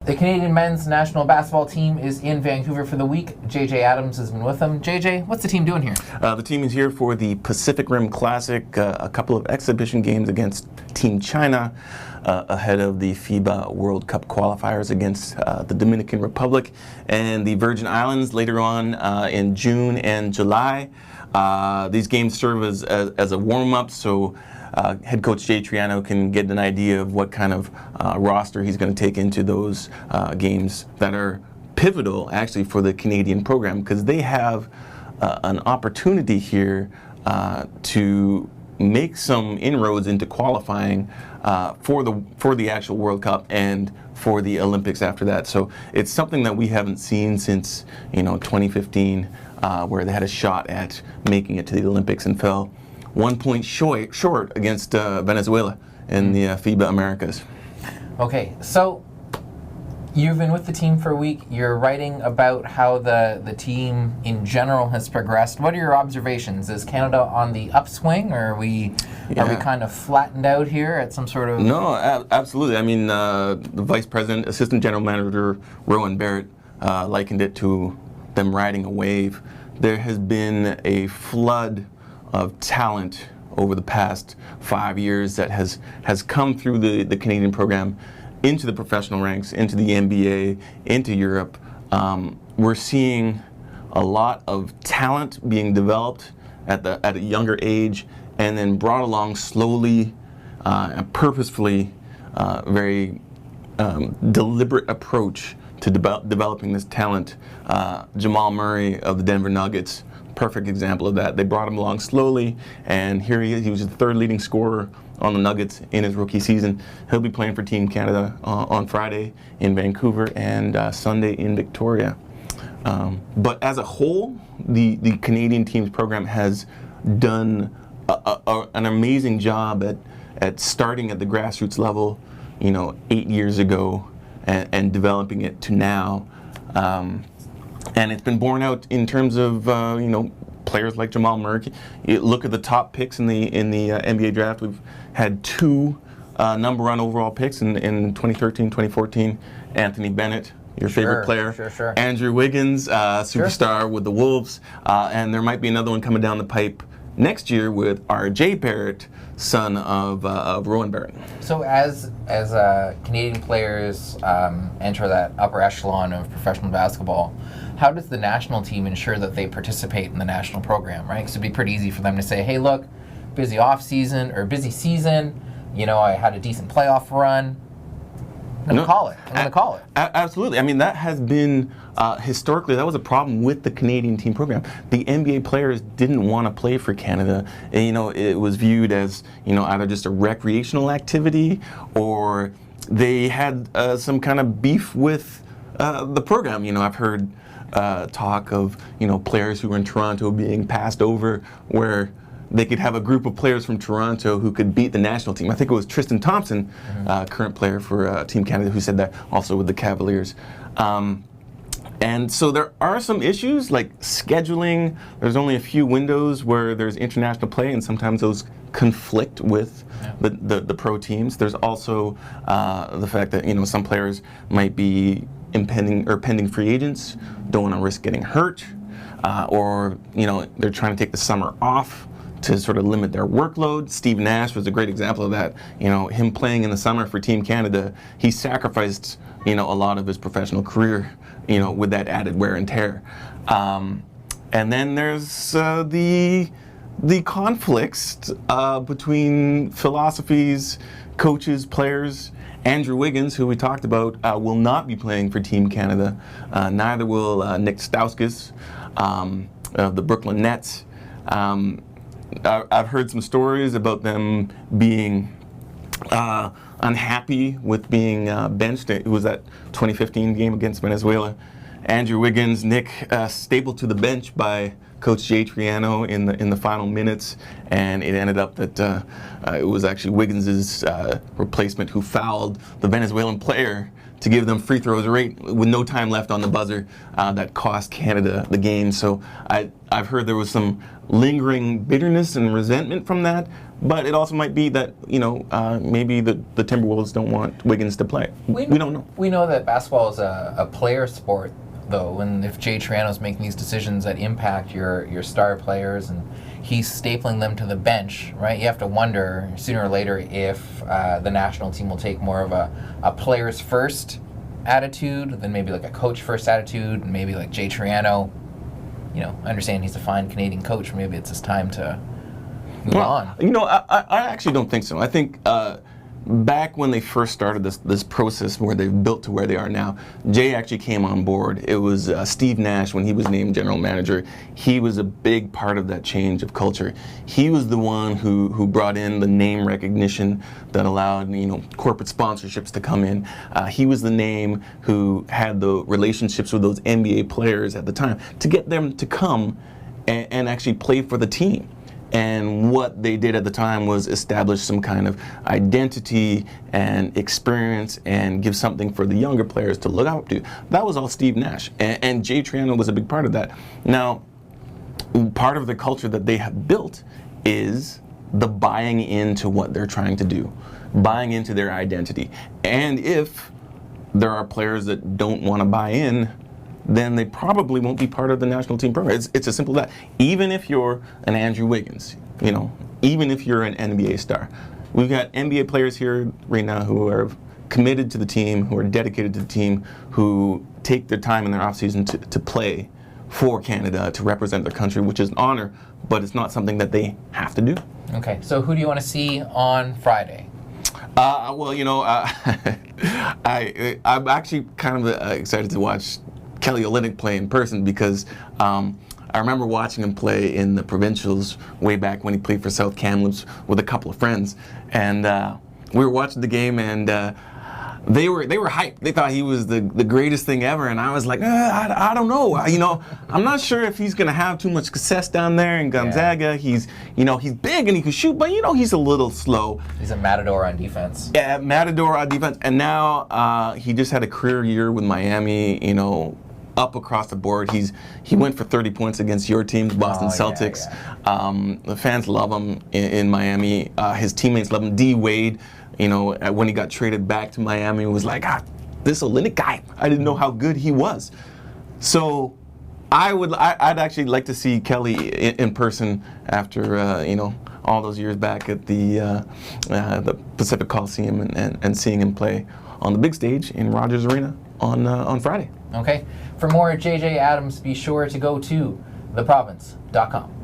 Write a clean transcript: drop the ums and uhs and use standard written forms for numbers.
The Canadian men's national basketball team is in Vancouver for the week. JJ Adams has been with them. JJ, what's the team doing here? The team is here for the Pacific Rim Classic, a couple of exhibition games against Team China ahead of the FIBA World Cup qualifiers against the Dominican Republic and the Virgin Islands later on in June and July. These games serve as a warm-up, so head coach Jay Triano can get an idea of what kind of roster he's going to take into those games that are pivotal actually for the Canadian program, because they have an opportunity here to make some inroads into qualifying for the actual World Cup and for the Olympics after that. So it's something that we haven't seen since 2015, where they had a shot at making it to the Olympics and fell 1 point short against Venezuela in the FIBA Americas. Okay, so you've been with the team for a week. You're writing about how the team in general has progressed. What are your observations? Is Canada on the upswing, or are we kind of flattened out here at some sort of... No, absolutely. I mean, the Vice President, Assistant General Manager Rowan Barrett likened it to them riding a wave. There has been a flood of talent over the past 5 years that has come through the Canadian program into the professional ranks, into the NBA, into Europe. We're seeing a lot of talent being developed at a younger age and then brought along slowly and purposefully, very deliberate approach to developing this talent. Jamal Murray of the Denver Nuggets, perfect example of that. They brought him along slowly, and here he is. He was the third leading scorer on the Nuggets in his rookie season. He'll be playing for Team Canada on Friday in Vancouver and Sunday in Victoria. But as a whole, the Canadian team's program has done an amazing job at starting at the grassroots level, 8 years ago, and developing it to now. And it's been borne out in terms of players like Jamal Murray. You look at the top picks in the NBA draft. We've had two number one overall picks in 2013, 2014. Anthony Bennett, your favorite player. Sure. Andrew Wiggins, superstar with the Wolves. And there might be another one coming down the pipe next year with R.J. Barrett, son of Rowan Barrett. So as Canadian players enter that upper echelon of professional basketball, how does the national team ensure that they participate in the national program, right? Because it'd be pretty easy for them to say, hey, look, busy off season or busy season, I had a decent playoff run. I'm going to call it. Absolutely. I mean, that has been, historically, that was a problem with the Canadian team program. The NBA players didn't want to play for Canada. And, it was viewed as, either just a recreational activity, or they had some kind of beef with the program. I've heard talk of, players who were in Toronto being passed over, where they could have a group of players from Toronto who could beat the national team. I think it was Tristan Thompson, current player for Team Canada, who said that also with the Cavaliers. And so there are some issues like scheduling. There's only a few windows where there's international play, and sometimes those conflict with the pro teams. There's also the fact that some players might be pending free agents, don't want to risk getting hurt, or they're trying to take the summer off to sort of limit their workload. Steve Nash was a great example of that. Him playing in the summer for Team Canada, he sacrificed a lot of his professional career, with that added wear and tear. And then there's the conflicts between philosophies, coaches, players. Andrew Wiggins, who we talked about, will not be playing for Team Canada. Neither will Nick Stauskas of the Brooklyn Nets. I've heard some stories about them being unhappy with being benched. It was that 2015 game against Venezuela. Andrew Wiggins, Nick, stapled to the bench by Coach Jay Triano in the final minutes, and it ended up that it was actually Wiggins' replacement who fouled the Venezuelan player to give them free throws right with no time left on the buzzer that cost Canada the game. So I've heard there was some lingering bitterness and resentment from that, but it also might be that maybe the Timberwolves don't want Wiggins to play. We don't know. We know that basketball is a player sport, though, and if Jay Triano's making these decisions that impact your star players and he's stapling them to the bench, right? You have to wonder sooner or later if the national team will take more of a players first attitude than maybe like a coach first attitude, and maybe like Jay Triano. I understand he's a fine Canadian coach. Maybe it's his time to move on. I actually don't think so. I think back when they first started this process where they've built to where they are now, Jay actually came on board. It was Steve Nash when he was named general manager. He was a big part of that change of culture. He was the one who brought in the name recognition that allowed corporate sponsorships to come in. He was the name who had the relationships with those NBA players at the time to get them to come and actually play for the team. And what they did at the time was establish some kind of identity and experience and give something for the younger players to look out to. That was all Steve Nash. And Jay Triano was a big part of that. Now, part of the culture that they have built is the buying into what they're trying to do, buying into their identity. And if there are players that don't want to buy in, then they probably won't be part of the national team program. It's as simple as that. Even if you're an Andrew Wiggins, even if you're an NBA star. We've got NBA players here right now who are committed to the team, who are dedicated to the team, who take their time in their offseason to play for Canada, to represent their country, which is an honor, but it's not something that they have to do. Okay, so who do you want to see on Friday? I'm actually kind of excited to watch Kelly Olynyk play in person because I remember watching him play in the provincials way back when he played for South Kamloops with a couple of friends, and we were watching the game, and they were hyped. They thought he was the greatest thing ever, and I was like, I don't know. I'm not sure if he's gonna have too much success down there in Gonzaga. Yeah. He's big and he can shoot, but he's a little slow. He's a matador on defense. Yeah, matador on defense, and now he just had a career year with Miami. Up across the board. He went for 30 points against your team, the Boston Celtics. Yeah. The fans love him in Miami. His teammates love him. D. Wade, when he got traded back to Miami, was like, this Olynyk guy. I didn't know how good he was. So I'd actually like to see Kelly in person after all those years back at the Pacific Coliseum and seeing him play on the big stage in Rogers Arena on Friday. Okay. For more JJ Adams, be sure to go to theprovince.com.